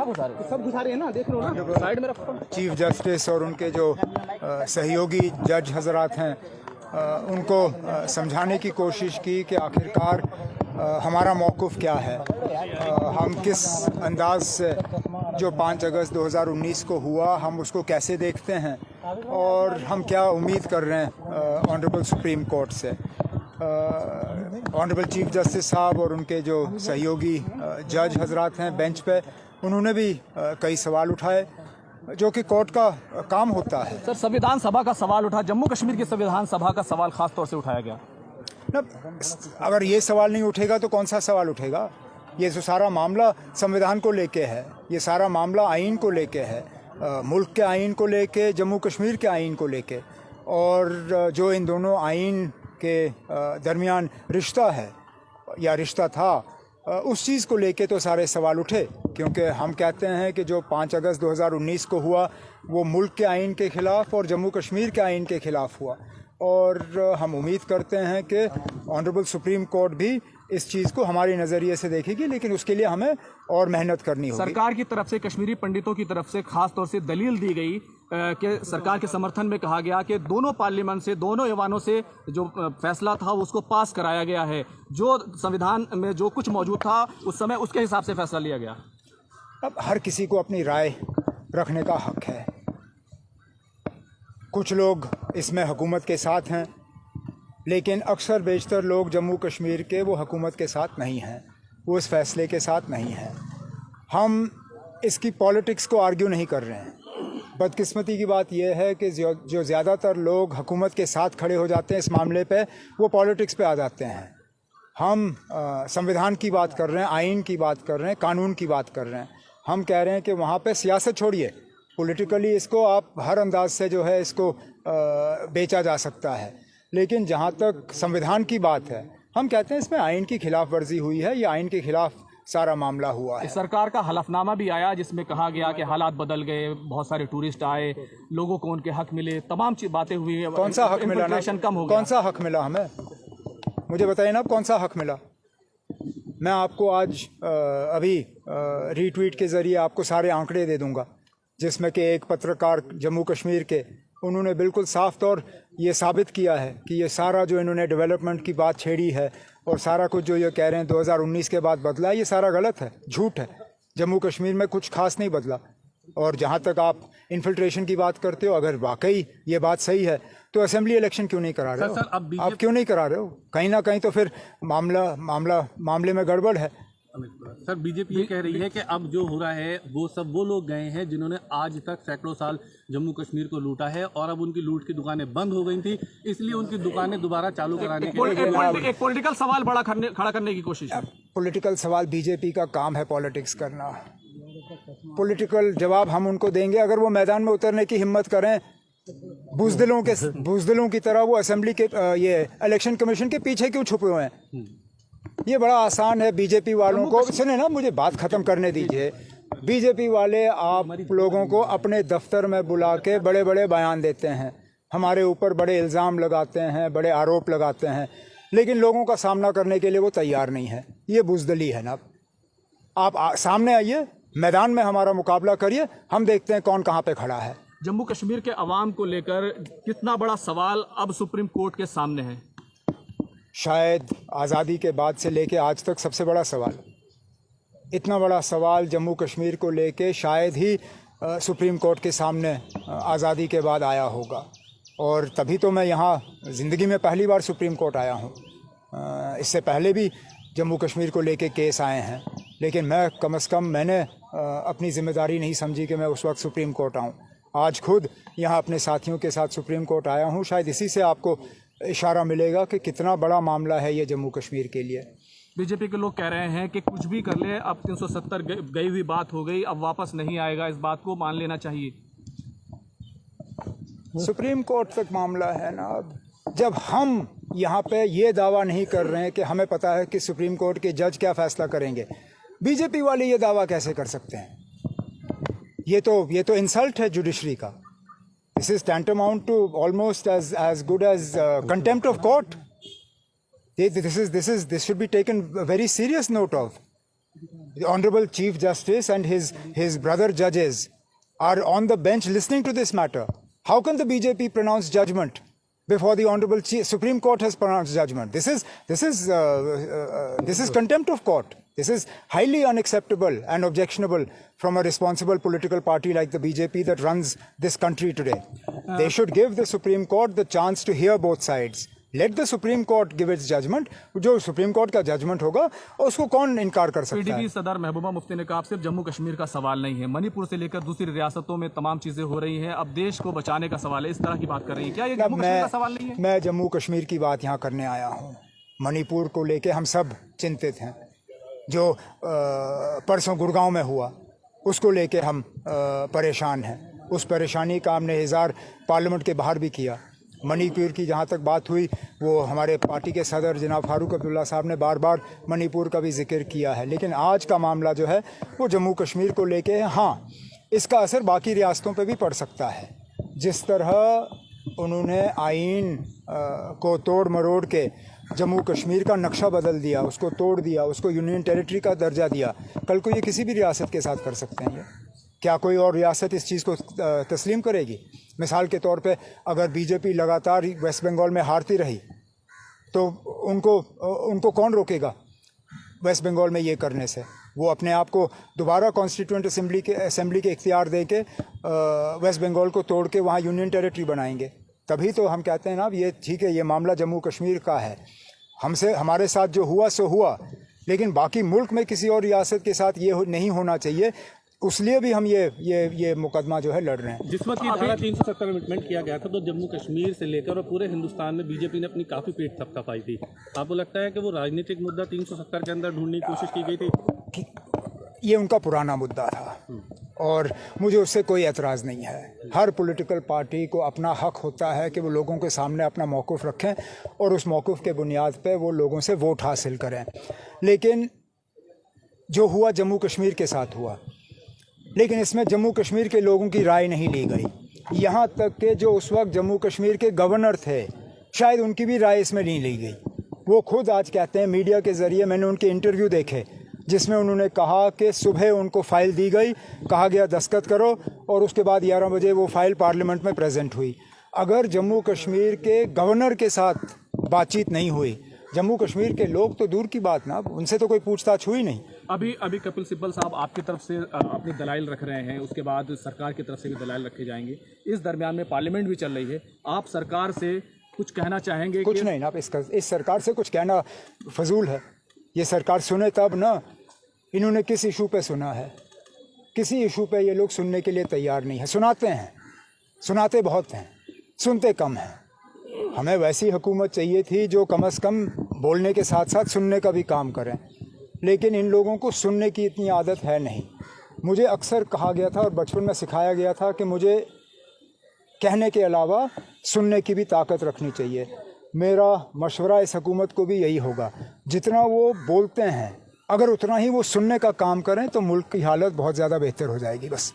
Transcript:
सब घुसा रहे हैं ना, देख लो ना, साइड में रखो। चीफ जस्टिस और उनके जो सहयोगी जज हजरात हैं उनको समझाने की कोशिश की कि आखिरकार हमारा मौक़िफ़ क्या है, हम किस अंदाज से जो 5 अगस्त 2019 को हुआ हम उसको कैसे देखते हैं और हम क्या उम्मीद कर रहे हैं ऑनरेबल सुप्रीम कोर्ट से। ऑनरेबल चीफ जस्टिस साहब और उनके जो सहयोगी जज हजरात हैं बेंच पे, उन्होंने भी कई सवाल उठाए जो कि कोर्ट का काम होता है। सर, संविधान सभा का सवाल उठा, जम्मू कश्मीर की संविधान सभा का सवाल खास तौर से उठाया गया ना। अगर ये सवाल नहीं उठेगा तो कौन सा सवाल उठेगा? ये जो सारा मामला संविधान को लेके है, ये सारा मामला आइन को लेके है, मुल्क के आइन को लेके, जम्मू कश्मीर के आइन को लेके, और जो इन दोनों आइन के दरमियान रिश्ता है या रिश्ता था, उस चीज़ को लेके तो सारे सवाल उठे। क्योंकि हम कहते हैं कि जो 5 अगस्त 2019 को हुआ वो मुल्क के आइन के ख़िलाफ़ और जम्मू कश्मीर के आइन के ख़िलाफ़ हुआ, और हम उम्मीद करते हैं कि ऑनरेबल सुप्रीम कोर्ट भी इस चीज़ को हमारे नज़रिए से देखेगी, लेकिन उसके लिए हमें और मेहनत करनी होगी। सरकार की तरफ से, कश्मीरी पंडितों की तरफ से खास तौर से दलील दी गई कि सरकार के समर्थन में कहा गया कि दोनों पार्लियामेंट से, दोनों ऐवानों से जो फैसला था उसको पास कराया गया है, जो संविधान में जो कुछ मौजूद था उस समय उसके हिसाब से फैसला लिया गया। अब हर किसी को अपनी राय रखने का हक है। कुछ लोग इसमें हुकूमत के साथ हैं, लेकिन अक्सर बेशतर लोग जम्मू कश्मीर के वो हुकूमत के साथ नहीं हैं, वो इस फैसले के साथ नहीं हैं। हम इसकी पॉलिटिक्स को आर्ग्यू नहीं कर रहे हैं। बदकिस्मती की बात यह है कि जो ज़्यादातर लोग हुकूमत के साथ खड़े हो जाते हैं इस मामले पे, वो पॉलिटिक्स पे आ जाते हैं। हम संविधान की बात कर रहे हैं, आइन की बात कर रहे हैं, कानून की बात कर रहे हैं। हम कह रहे हैं कि वहाँ पे सियासत छोड़िए, पॉलिटिकली इसको आप हर अंदाज से जो है इसको बेचा जा सकता है, लेकिन जहाँ तक संविधान की बात है, हम कहते हैं इसमें आइन की खिलाफ वर्जी हुई है, ये आइन के खिलाफ सारा मामला हुआ है। सरकार का हलफनामा भी आया जिसमें कहा गया कि हालात बदल गए, बहुत सारे टूरिस्ट आए, लोगों को उनके हक मिले, तमाम बातें हुई। कौन सा हक मिला ना? कम हो गया। कौन सा हक मिला हमें? मुझे बताइए ना, कौन सा हक मिला? मैं आपको आज अभी रीट्वीट के ज़रिए आपको सारे आंकड़े दे दूंगा, जिसमें कि एक पत्रकार जम्मू कश्मीर के, उन्होंने बिल्कुल साफ तौर ये साबित किया है कि ये सारा जो इन्होंने डेवलपमेंट की बात छेड़ी है और सारा कुछ जो ये कह रहे हैं 2019 के बाद बदला है, ये सारा गलत है, झूठ है। जम्मू कश्मीर में कुछ खास नहीं बदला। और जहाँ तक आप इन्फिल्ट्रेशन की बात करते हो, अगर वाकई ये बात सही है तो असेंबली इलेक्शन क्यों नहीं करा रहे हो? आप क्यों नहीं करा रहे हो? कहीं ना कहीं तो फिर मामले में गड़बड़ है। सर, बीजेपी ये कह रही है कि अब जो हो रहा है वो सब वो लोग गए हैं जिन्होंने आज तक सैकड़ों साल जम्मू कश्मीर को लूटा है, और अब उनकी लूट की दुकानें बंद हो गई थी, इसलिए उनकी दुकानें दोबारा चालू कराने के लिए एक पॉलिटिकल सवाल खड़ा करने की कोशिश है। पॉलिटिकल सवाल, बीजेपी का काम है पॉलिटिक्स करना। पॉलिटिकल जवाब हम उनको देंगे अगर वो मैदान में उतरने की हिम्मत करें। बुज़दिलों की तरह वो असेंबली के ये इलेक्शन कमीशन के पीछे क्यों छुपे हुए हैं? ये बड़ा आसान है बीजेपी वालों को। सुने ना, मुझे बात ख़त्म करने दीजिए। बीजेपी वाले आप लोगों को अपने दफ्तर में बुला के बड़े बड़े बयान देते हैं, हमारे ऊपर बड़े इल्ज़ाम लगाते हैं, बड़े आरोप लगाते हैं, लेकिन लोगों का सामना करने के लिए वो तैयार नहीं है। ये बुज़दिली है ना। आप सामने आइए, मैदान में हमारा मुकाबला करिए, हम देखते हैं कौन कहाँ पे खड़ा है। जम्मू कश्मीर के अवाम को लेकर कितना बड़ा सवाल अब सुप्रीम कोर्ट के सामने है? शायद आज़ादी के बाद से लेके आज तक सबसे बड़ा सवाल। इतना बड़ा सवाल जम्मू कश्मीर को लेके शायद ही सुप्रीम कोर्ट के सामने आज़ादी के बाद आया होगा, और तभी तो मैं यहाँ ज़िंदगी में पहली बार सुप्रीम कोर्ट आया हूँ। इससे पहले भी जम्मू कश्मीर को लेके केस आए हैं, लेकिन मैं कम से कम मैंने अपनी ज़िम्मेदारी नहीं समझी कि मैं उस वक्त सुप्रीम कोर्ट आऊँ। आज खुद यहाँ अपने साथियों के साथ सुप्रीम कोर्ट आया हूँ। शायद इसी से आपको इशारा मिलेगा कि कितना बड़ा मामला है ये जम्मू कश्मीर के लिए। बीजेपी के लोग कह रहे हैं कि कुछ भी कर ले, अब 370 गई हुई बात हो गई, अब वापस नहीं आएगा, इस बात को मान लेना चाहिए। सुप्रीम कोर्ट तक मामला है ना। अब जब हम यहाँ पे ये दावा नहीं कर रहे हैं कि हमें पता है कि सुप्रीम कोर्ट के जज क्या फैसला करेंगे, बीजेपी वाले ये दावा कैसे कर सकते हैं? ये तो इंसल्ट है जुडिशरी का। This is tantamount to almost as good as contempt of court. This should be taken a very serious note of. the Honorable Chief Justice and his brother judges are on the bench listening to this matter. How can the BJP pronounce judgment before the Honorable Supreme Court has pronounced judgment? This is contempt of court. This is highly unacceptable and objectionable from a responsible political party like the BJP that runs this country today. They should give the Supreme Court the chance to hear both sides. Let the Supreme Court give its judgment. जो Supreme Court का judgment होगा उसको कौन इनकार कर सकता है? PDP सदर महबूबा मुफ्ती ने कहा, सिर्फ जम्मू कश्मीर का सवाल नहीं है, मणिपुर से लेकर दूसरी रियासतों में तमाम चीजें हो रही हैं, अब देश को बचाने का सवाल है, इस तरह की बात कर रही है। क्या ये जम्मू कश्मीर का सवाल नहीं है? मैं जम्मू कश्मीर की बात यहाँ करने आया हूँ। मणिपुर को लेके हम सब चिंतित हैं। जो परसों गुड़गांव में हुआ उसको लेके हम परेशान हैं। उस परेशानी का हमने इज़हार पार्लियामेंट के बाहर भी किया। मणिपुर की जहाँ तक बात हुई, वो हमारे पार्टी के सदर जनाब फारूक अब्दुल्ला साहब ने बार बार मणिपुर का भी जिक्र किया है। लेकिन आज का मामला जो है वो जम्मू कश्मीर को लेके है। हाँ, इसका असर बाकी रियासतों पे भी पड़ सकता है। जिस तरह उन्होंने आइन को तोड़ मरोड़ के जम्मू कश्मीर का नक्शा बदल दिया, उसको तोड़ दिया, उसको यूनियन टेरिटरी का दर्जा दिया, कल को ये किसी भी रियासत के साथ कर सकते हैं। ये क्या कोई और रियासत इस चीज़ को तस्लीम करेगी? मिसाल के तौर पे अगर बीजेपी लगातार वेस्ट बंगाल में हारती रही तो उनको कौन रोकेगा वेस्ट बंगाल में ये करने से? वो अपने आप को दोबारा कॉन्स्टिट्यूएंट असेंबली के इख्तियार दे के वेस्ट बंगाल को तोड़ के वहाँ यूनियन टेरिटरी बनाएंगे। तभी तो हम कहते हैं ना, ये ठीक है, ये मामला जम्मू कश्मीर का है, हमारे साथ जो हुआ सो हुआ, लेकिन बाकी मुल्क में किसी और रियासत के साथ ये नहीं होना चाहिए। उसलिए भी हम ये मुकदमा जो है लड़ रहे हैं। जिस वक्त ये धारा 370 में इम्प्लीमेंट किया गया था तो जम्मू कश्मीर से लेकर और पूरे हिंदुस्तान में बीजेपी ने अपनी काफ़ी पेट थपथपाई थी। आपको लगता है कि वो राजनीतिक मुद्दा 370 के अंदर ढूंढने की कोशिश की गई थी? ये उनका पुराना मुद्दा था और मुझे उससे कोई एतराज़ नहीं है। हर पॉलिटिकल पार्टी को अपना हक होता है कि वो लोगों के सामने अपना मौक़िफ़ रखें और उस मौक़िफ़ के बुनियाद पे वो लोगों से वोट हासिल करें। लेकिन जो हुआ जम्मू कश्मीर के साथ हुआ, लेकिन इसमें जम्मू कश्मीर के लोगों की राय नहीं ली गई। यहाँ तक कि जो उस वक्त जम्मू कश्मीर के गवर्नर थे, शायद उनकी भी राय इसमें नहीं ली गई। वो खुद आज कहते हैं, मीडिया के ज़रिए मैंने उनके इंटरव्यू देखे जिसमें उन्होंने कहा कि सुबह उनको फ़ाइल दी गई, कहा गया दस्तखत करो, और उसके बाद 11 बजे वो फ़ाइल पार्लियामेंट में प्रेजेंट हुई। अगर जम्मू कश्मीर के गवर्नर के साथ बातचीत नहीं हुई, जम्मू कश्मीर के लोग तो दूर की बात ना, उनसे तो कोई पूछताछ हुई नहीं। अभी कपिल सिब्बल साहब आपकी तरफ से अपनी दलाइल रख रहे हैं, उसके बाद सरकार की तरफ से भी दलाइल रखे जाएंगे। इस दरमियान में पार्लियामेंट भी चल रही है, आप सरकार से कुछ कहना चाहेंगे? कुछ नहीं ना, इस सरकार से कुछ कहना फजूल है। ये सरकार सुने तब ना। इन्होंने किस इशू पे सुना है? किसी इशू पे ये लोग सुनने के लिए तैयार नहीं है। सुनाते हैं, सुनाते बहुत हैं, सुनते कम हैं। हमें वैसी हुकूमत चाहिए थी जो कम से कम बोलने के साथ साथ सुनने का भी काम करें, लेकिन इन लोगों को सुनने की इतनी आदत है नहीं। मुझे अक्सर कहा गया था और बचपन में सिखाया गया था कि मुझे कहने के अलावा सुनने की भी ताकत रखनी चाहिए। मेरा मशवरा इस हुकूमत को भी यही होगा, जितना वो बोलते हैं अगर उतना ही वो सुनने का काम करें तो मुल्क की हालत बहुत ज़्यादा बेहतर हो जाएगी। बस।